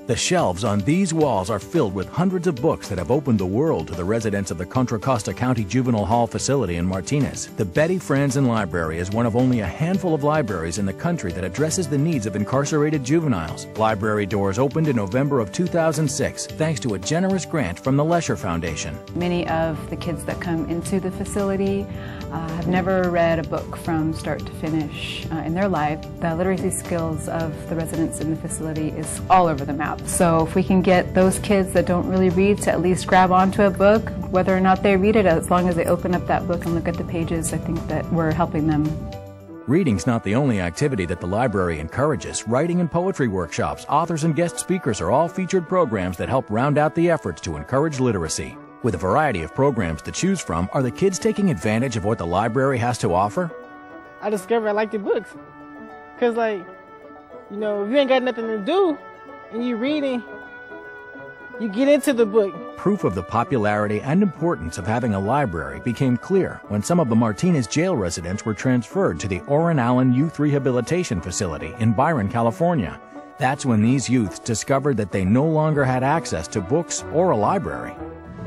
The shelves on these walls are filled with hundreds of books that have opened the world to the residents of the Contra Costa County Juvenile Hall facility in Martinez. The Betty Franzen Library is one of only a handful of libraries in the country that addresses the needs of incarcerated juveniles. Library doors opened in November of 2006 thanks to a generous grant from the Lesher Foundation. Many of the kids that come into the facility have never read a book from start to finish in their life. The literacy skills of the residents in the facility is all over the map. So if we can get those kids that don't really read to at least grab onto a book, whether or not they read it, as long as they open up that book and look at the pages, I think that we're helping them. Reading's not the only activity that the library encourages. Writing and poetry workshops, authors and guest speakers are all featured programs that help round out the efforts to encourage literacy. With a variety of programs to choose from, are the kids taking advantage of what the library has to offer? I discovered I like the books. Because, if you ain't got nothing to do and you reading, you get into the book. Proof of the popularity and importance of having a library became clear when some of the Martinez jail residents were transferred to the Orrin Allen Youth Rehabilitation Facility in Byron, California. That's when these youths discovered that they no longer had access to books or a library.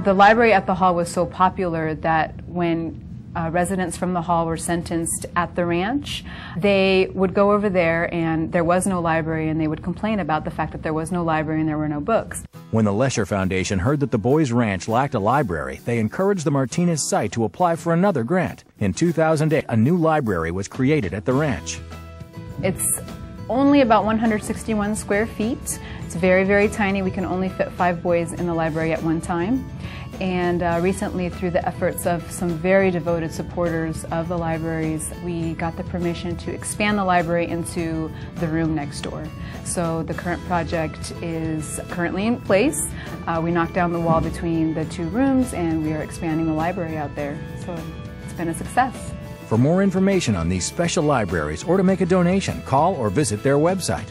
The library at the hall was so popular that when residents from the hall were sentenced at the ranch, they would go over there and there was no library, and they would complain about the fact that there was no library and there were no books. When the Lesher Foundation heard that the boys' ranch lacked a library, they encouraged the Martinez site to apply for another grant. In 2008, a new library was created at the ranch. It's only about 161 square feet. It's very, very tiny. We can only fit 5 boys in the library at one time. And recently, through the efforts of some very devoted supporters of the libraries, we got the permission to expand the library into the room next door. So the current project is currently in place. We knocked down the wall between the 2 rooms and we are expanding the library out there. So it's been a success. For more information on these special libraries or to make a donation, call or visit their website.